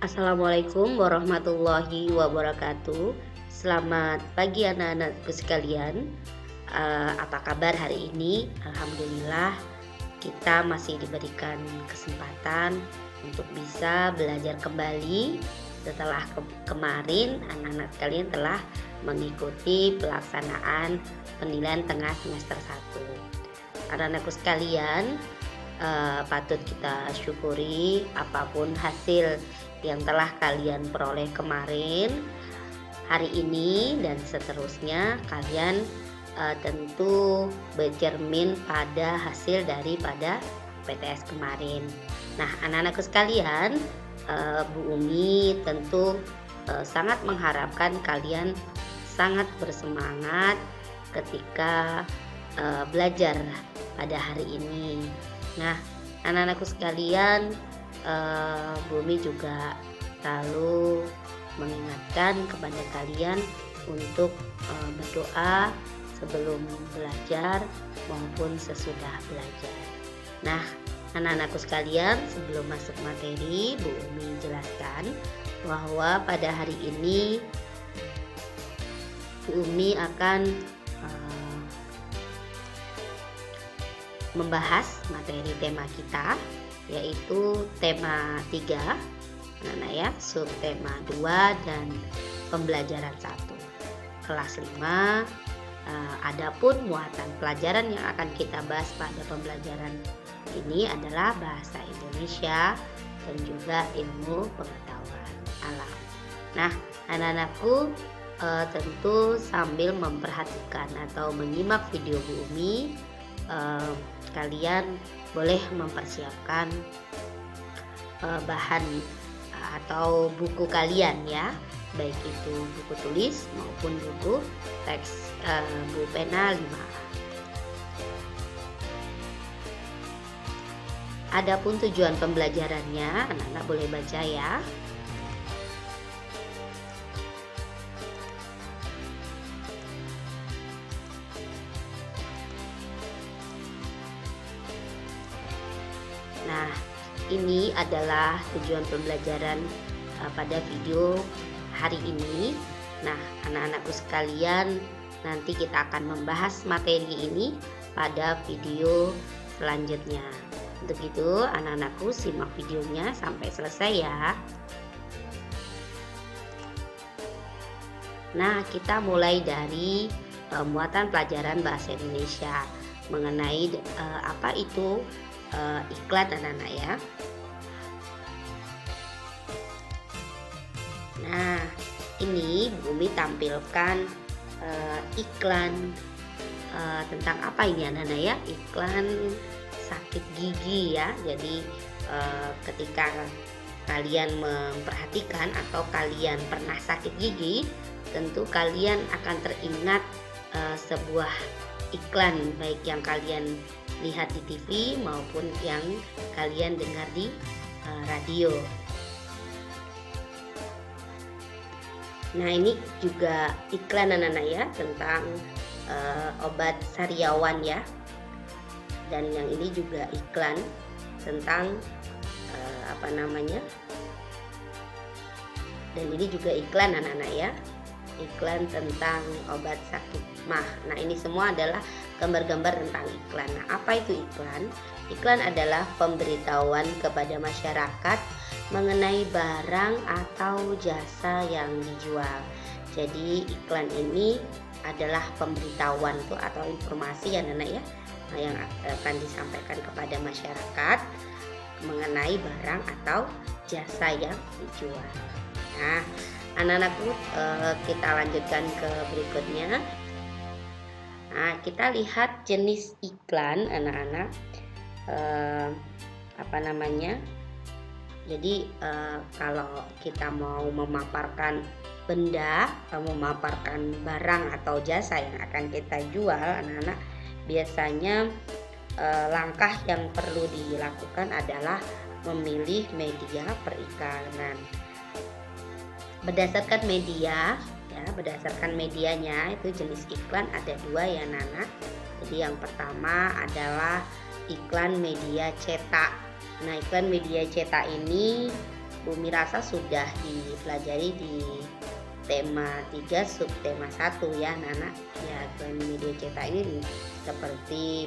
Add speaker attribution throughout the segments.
Speaker 1: Assalamualaikum warahmatullahi wabarakatuh. Selamat pagi anak-anakku sekalian. Apa kabar hari ini? Alhamdulillah kita masih diberikan kesempatan untuk bisa belajar kembali setelah kemarin anak-anak kalian telah mengikuti pelaksanaan penilaian tengah semester 1. Anak-anakku sekalian, patut kita syukuri apapun hasil yang telah kalian peroleh kemarin, hari ini dan seterusnya kalian tentu bercermin pada hasil daripada PTS kemarin. Nah, anak-anakku sekalian, Bu Umi tentu sangat mengharapkan kalian sangat bersemangat ketika belajar pada hari ini. Nah, anak-anakku sekalian, Bumi juga selalu mengingatkan kepada kalian untuk berdoa sebelum belajar maupun sesudah belajar. Nah, anak-anakku sekalian, sebelum masuk materi, Bu Umi jelaskan bahwa pada hari ini Bu Umi akan membahas materi tema kita, yaitu tema 3, anak-anak ya, subtema 2 dan pembelajaran 1. Kelas 5, adapun muatan pelajaran yang akan kita bahas pada pembelajaran ini adalah bahasa Indonesia dan juga ilmu pengetahuan alam. Nah, anak-anakku tentu sambil memperhatikan atau menyimak video Bu Umi, kalian boleh mempersiapkan bahan atau buku kalian ya, baik itu buku tulis maupun buku teks, buku pena 5. Adapun tujuan pembelajarannya, anak-anak boleh baca ya. Nah, ini adalah tujuan pembelajaran pada video hari ini. Nah, anak-anakku sekalian, nanti kita akan membahas materi ini pada video selanjutnya. Untuk itu, anak-anakku simak videonya sampai selesai ya. Nah, kita mulai dari muatan pelajaran bahasa Indonesia mengenai apa itu iklan anak-anak ya. Nah, ini Bumi tampilkan iklan tentang apa ini anak-anak ya? Iklan sakit gigi ya. Jadi ketika kalian memperhatikan atau kalian pernah sakit gigi, tentu kalian akan teringat sebuah iklan, baik yang kalian lihat di TV maupun yang kalian dengar di radio. Nah, ini juga iklan anak-anak ya tentang obat sariawan ya. Dan yang ini juga iklan tentang dan ini juga iklan anak-anak ya, iklan tentang obat sakit mah. Nah, ini semua adalah gambar-gambar tentang iklan. Nah, apa itu iklan? Iklan adalah pemberitahuan kepada masyarakat mengenai barang atau jasa yang dijual. Jadi iklan ini adalah pemberitahuan tuh atau informasi ya anak-anak ya, yang akan disampaikan kepada masyarakat mengenai barang atau jasa yang dijual. Nah, anak-anakku, kita lanjutkan ke berikutnya. Nah, kita lihat jenis iklan anak-anak. Jadi kalau kita mau memaparkan benda, memaparkan barang atau jasa yang akan kita jual anak-anak, biasanya langkah yang perlu dilakukan adalah memilih media periklanan. Berdasarkan media ya, berdasarkan medianya itu jenis iklan ada 2 ya anak-anak. Jadi yang pertama adalah iklan media cetak. Nah, iklan media cetak ini buku Mirasa sudah dipelajari di tema 3 subtema 1 ya anak-anak. Ya, iklan media cetak ini seperti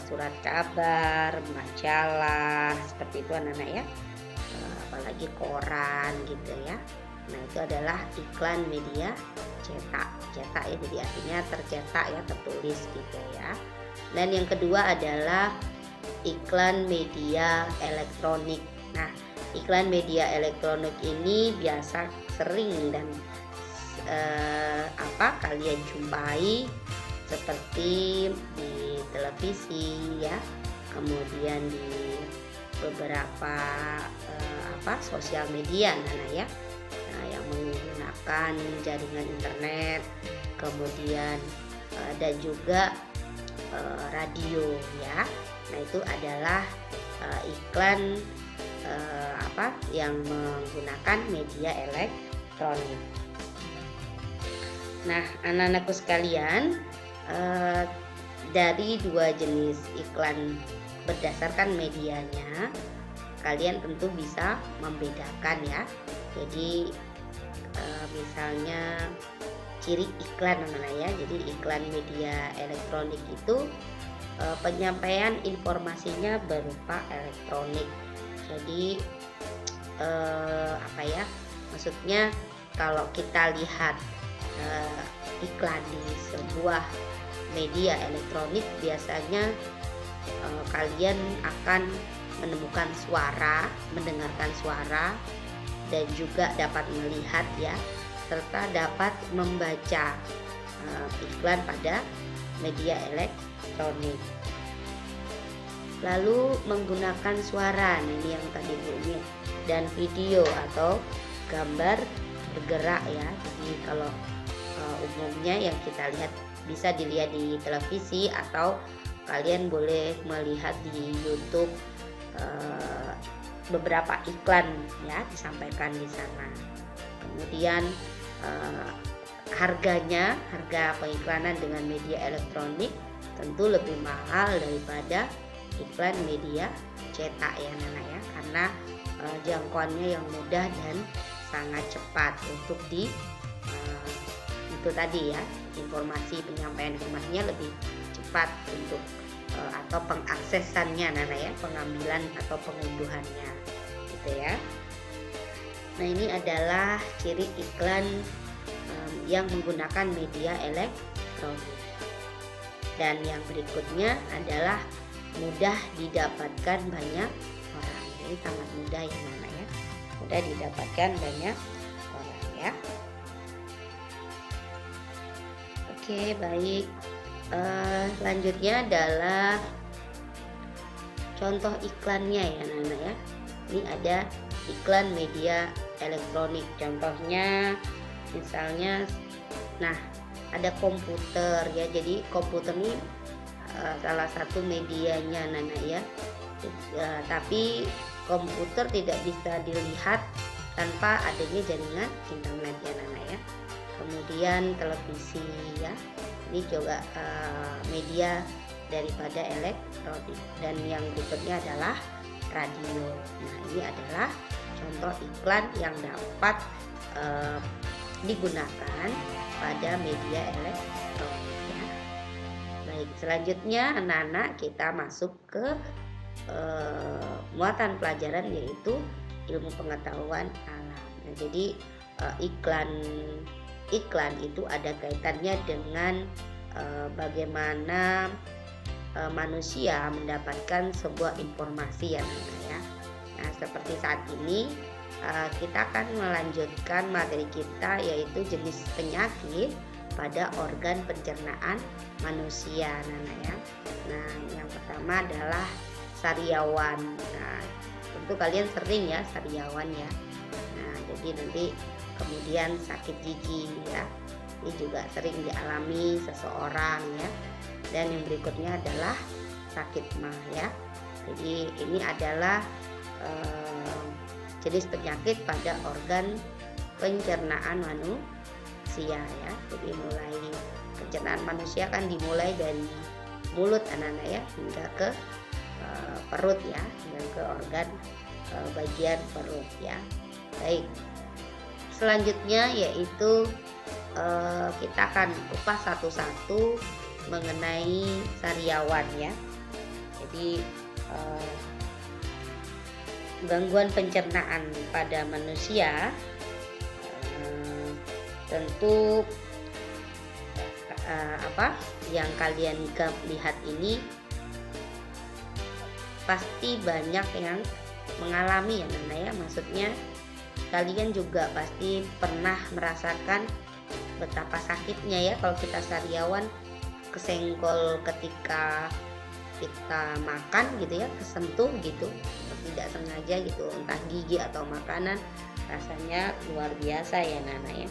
Speaker 1: surat kabar, majalah, seperti itu anak-anak ya. Apalagi koran gitu ya. Nah, itu adalah iklan media cetak. Cetak ya, jadi artinya tercetak ya, tertulis gitu ya. Dan yang kedua adalah iklan media elektronik. Nah, iklan media elektronik ini biasa sering dan kalian jumpai seperti di televisi ya, kemudian di beberapa sosial media ya, yang menggunakan jaringan internet, kemudian dan juga radio ya. Nah, itu adalah iklan yang menggunakan media elektronik. Nah, anak-anakku sekalian, dari dua jenis iklan berdasarkan medianya, kalian tentu bisa membedakan ya. Jadi misalnya ciri iklan anak-anak ya. Jadi iklan media elektronik itu penyampaian informasinya berupa elektronik. Jadi maksudnya kalau kita lihat iklan di sebuah media elektronik, biasanya kalian akan menemukan suara, mendengarkan suara, dan juga dapat melihat ya, serta dapat membaca iklan pada media elektronik. Lalu menggunakan suara, nah ini yang tadi bunyi, dan video atau gambar bergerak ya. Jadi kalau umumnya yang kita lihat bisa dilihat di televisi, atau kalian boleh melihat di YouTube beberapa iklan ya disampaikan di sana. Kemudian harga pengiklanan dengan media elektronik tentu lebih mahal daripada iklan media cetak ya Nana ya, karena jangkauannya yang mudah dan sangat cepat untuk itu tadi ya, penyampaian informasinya lebih cepat untuk atau pengaksesannya Nana ya, pengambilan atau pengunduhannya gitu ya. Nah, ini adalah ciri iklan yang menggunakan media elektronik. Dan yang berikutnya adalah mudah didapatkan banyak orang. Jadi sangat mudah ya Nana ya, mudah didapatkan banyak orang ya. Oke, baik. Selanjutnya adalah contoh iklannya ya Nana ya. Ini ada iklan media elektronik. Contohnya misalnya, nah ada komputer ya. Jadi komputer ini salah satu medianya Nana ya. Tapi komputer tidak bisa dilihat tanpa adanya jaringan internet ya Nana ya. Kemudian televisi ya, ini juga media daripada elektronik. Dan yang berikutnya adalah radio. Nah, ini adalah contoh iklan yang dapat digunakan pada media elektronik ya. Baik, selanjutnya anak-anak kita masuk ke muatan pelajaran, yaitu ilmu pengetahuan alam. Nah, jadi iklan itu ada kaitannya dengan bagaimana manusia mendapatkan sebuah informasi ya Nana ya. Nah, seperti saat ini kita akan melanjutkan materi kita, yaitu jenis penyakit pada organ pencernaan manusia Nana ya. Nah, yang pertama adalah sariawan. Nah, tentu kalian sering ya sariawan ya. Nah, jadi nanti kemudian sakit gigi ya, ini juga sering dialami seseorang ya. Dan yang berikutnya adalah sakit mah ya. Jadi ini adalah jenis penyakit pada organ pencernaan manusia ya. Jadi mulai pencernaan manusia kan dimulai dari mulut anak-anak ya, hingga ke perut ya, dan ke organ bagian perut ya. Baik, selanjutnya yaitu kita akan kupas satu-satu mengenai sariawan ya. Jadi gangguan pencernaan pada manusia tentu yang kalian lihat ini pasti banyak yang mengalami ya Nana ya. Maksudnya kalian juga pasti pernah merasakan betapa sakitnya ya kalau kita sariawan kesenggol ketika kita makan gitu ya, kesentuh gitu tidak sengaja gitu, entah gigi atau makanan, rasanya luar biasa ya Nana ya.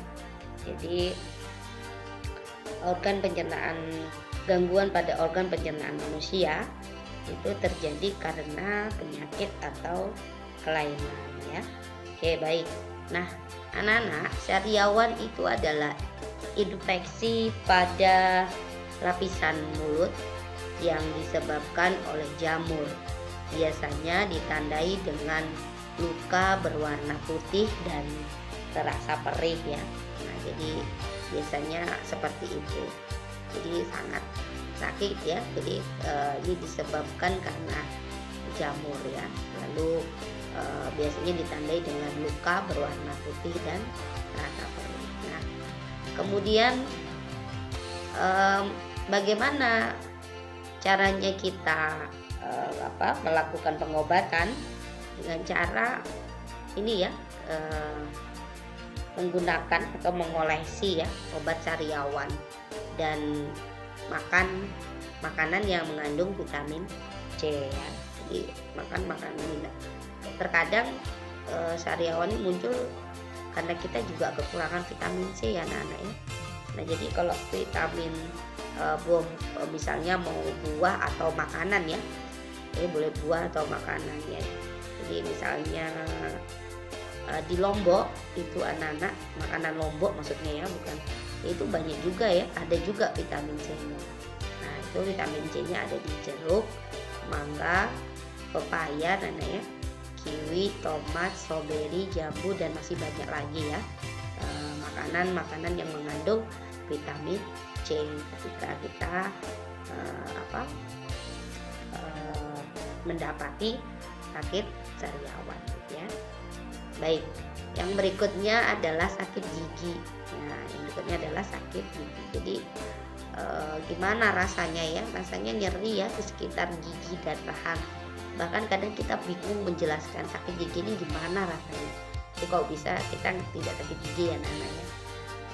Speaker 1: Jadi gangguan pada organ pencernaan manusia itu terjadi karena penyakit atau kelainan ya. Oke, baik. Nah, anak-anak, sariawan itu adalah infeksi pada lapisan mulut yang disebabkan oleh jamur. Biasanya ditandai dengan luka berwarna putih dan terasa perih ya. Nah, jadi biasanya seperti itu. Jadi sangat sakit ya. Jadi ini disebabkan karena jamur ya. Lalu biasanya ditandai dengan luka berwarna putih dan terasa perih. Nah, kemudian bagaimana caranya kita melakukan pengobatan? Dengan cara ini ya, menggunakan atau mengolesi ya obat sariawan dan makan makanan yang mengandung vitamin C ya. Jadi makan makanan ini. Terkadang sariawan ini muncul karena kita juga kekurangan vitamin C ya anak-anak ya. Nah, jadi kalau vitamin misalnya mau buah atau makanan ya, boleh buah atau makanan ya. Jadi misalnya di Lombok itu anak-anak, makanan Lombok maksudnya ya, bukan itu banyak juga ya, ada juga vitamin C-nya. Nah, itu vitamin C-nya ada di jeruk, mangga, pepaya anak ya, kiwi, tomat, stroberi, jambu, dan masih banyak lagi ya makanan-makanan yang mengandung vitamin C ketika kita mendapati sakit sariawan ya. Baik, yang berikutnya adalah sakit gigi. Nah, yang berikutnya adalah sakit gigi. Jadi gimana rasanya ya? Rasanya nyeri ya di sekitar gigi dan rahang. Bahkan kadang kita bingung menjelaskan sakit gigi ini gimana rasanya. Jadi kalau bisa kita tidak sakit gigi ya namanya.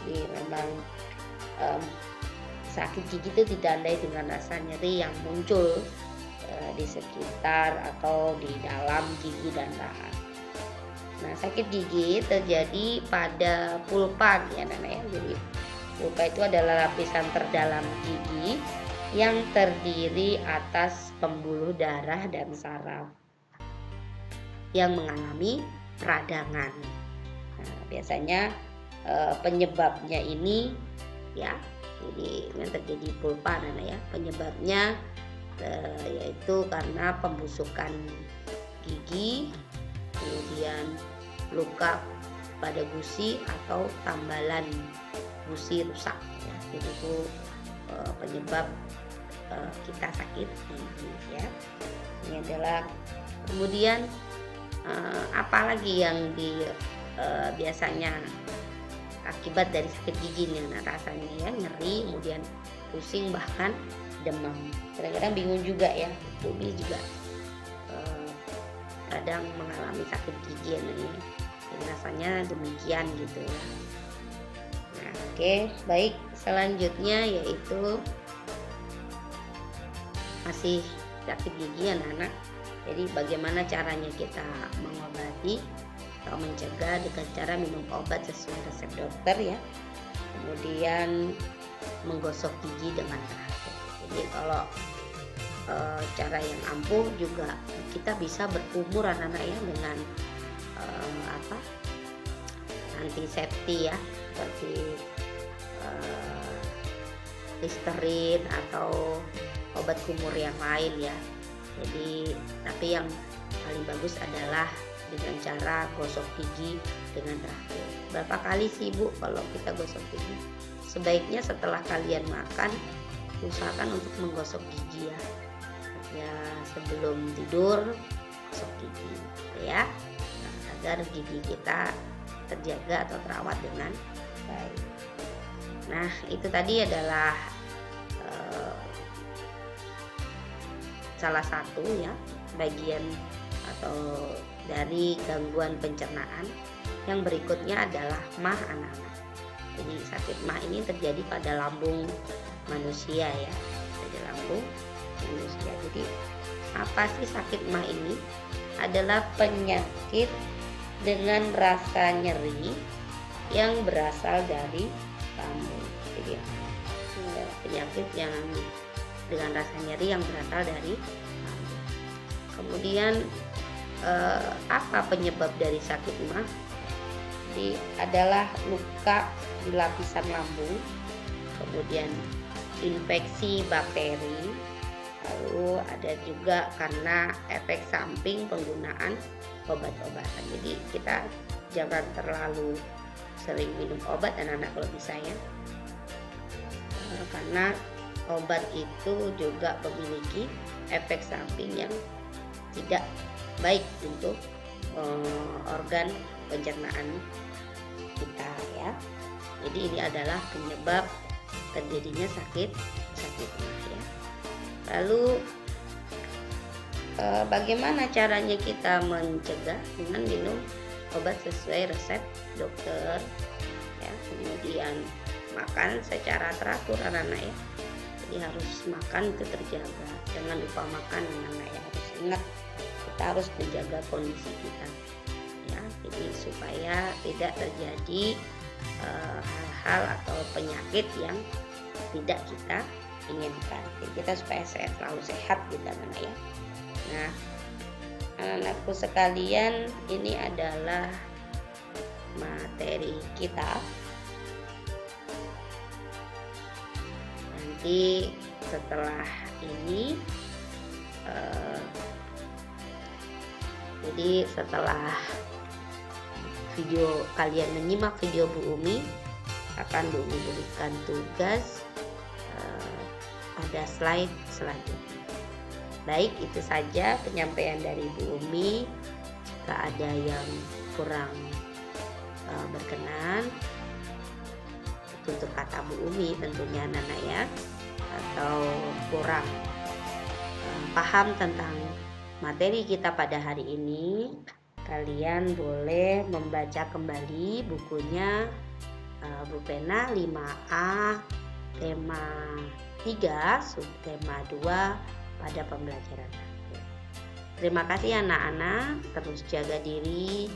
Speaker 1: Jadi memang sakit gigi itu ditandai dengan rasa nyeri yang muncul di sekitar atau di dalam gigi dan rahang. Nah, sakit gigi terjadi pada pulpa ya Nana ya. Jadi pulpa itu adalah lapisan terdalam gigi yang terdiri atas pembuluh darah dan saraf yang mengalami peradangan. Nah, biasanya penyebabnya ini ya, jadi yang terjadi pulpa Nana ya, penyebabnya yaitu karena pembusukan gigi, kemudian luka pada gusi atau tambalan gusi rusak ya. Jadi itu penyebab kita sakit gigi ya. Ini adalah kemudian apalagi yang biasanya akibat dari sakit gigi nih, nah, rasanya ya nyeri, kemudian pusing, bahkan demam. Kadang-kadang bingung juga ya, Bumi juga kadang mengalami sakit gigi ini, rasanya demikian gitu ya. Nah, oke, baik, selanjutnya yaitu masih sakit gigi anak-anak. Jadi bagaimana caranya kita mengobati atau mencegah dengan cara minum obat sesuai resep dokter ya. Kemudian menggosok gigi dengan teratur. Jadi kalau cara yang ampuh juga kita bisa berkumur anak-anak ya dengan antiseptik ya, seperti Listerin atau obat kumur yang lain ya. Jadi tapi yang paling bagus adalah dengan cara gosok gigi dengan teratur. Berapa kali sih Bu kalau kita gosok gigi? Sebaiknya setelah kalian makan usahakan untuk menggosok gigi ya sebelum tidur gosok gigi ya, agar gigi kita terjaga atau terawat dengan baik. Nah itu tadi adalah salah satu ya bagian atau dari gangguan pencernaan. Yang berikutnya adalah MAH anak-anak. Jadi sakit MAH ini terjadi pada lambung manusia ya, pada lambung manusia. Jadi apa sih sakit MAH ini? Adalah penyakit dengan rasa nyeri yang berasal dari lambung. Jadi penyakit yang dengan rasa nyeri yang berasal dari lambung. Kemudian apa penyebab dari sakit MAH? Jadi adalah luka di lapisan lambung, kemudian infeksi bakteri, lalu ada juga karena efek samping penggunaan obat-obatan. Jadi kita jangan terlalu sering minum obat anak-anak kalau bisa ya, karena obat itu juga memiliki efek samping yang tidak baik untuk organ pencernaan kita ya. Jadi ini adalah penyebab terjadinya sakit MAH ya. Lalu bagaimana caranya kita mencegah? Dengan minum obat sesuai resep dokter ya, kemudian makan secara teratur anak-anak ya. Jadi harus makan itu terjaga, jangan lupa makan anak-anak ya, harus ingat kita harus menjaga kondisi kita ya, jadi supaya tidak terjadi hal-hal atau penyakit yang tidak kita inginkan. Jadi kita supaya selalu sehat gitu anak ya. Nah anak-anakku sekalian, ini adalah materi kita. Nanti setelah ini jadi setelah video kalian menyimak video Bu Umi, akan Bu Umi berikan tugas pada slide selanjutnya. Baik, itu saja penyampaian dari Bu Umi. Jika ada yang kurang berkenan, tutur kata Bu Umi tentunya anak-anak ya, atau kurang paham tentang materi kita pada hari ini, kalian boleh membaca kembali bukunya Bu Pena 5A tema 3 subtema 2 pada pembelajaran akhir. Terima kasih anak-anak, terus jaga diri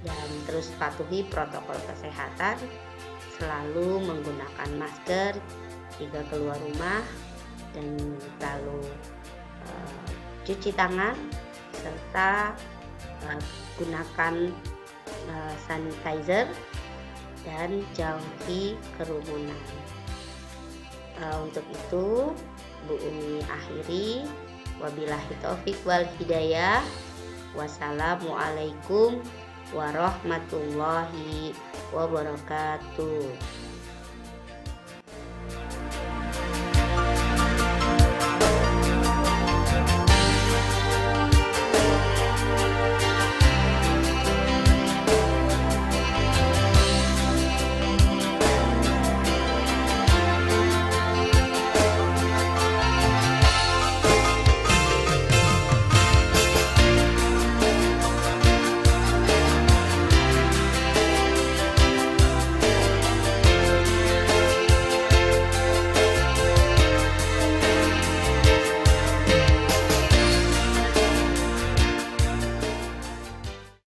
Speaker 1: dan terus patuhi protokol kesehatan, selalu menggunakan masker jika keluar rumah, dan selalu cuci tangan serta gunakan sanitizer dan jauhi kerumunan. Untuk itu Bu Umi akhiri, wabillahi taufik wal hidayah. Wassalamualaikum warahmatullahi wabarakatuh.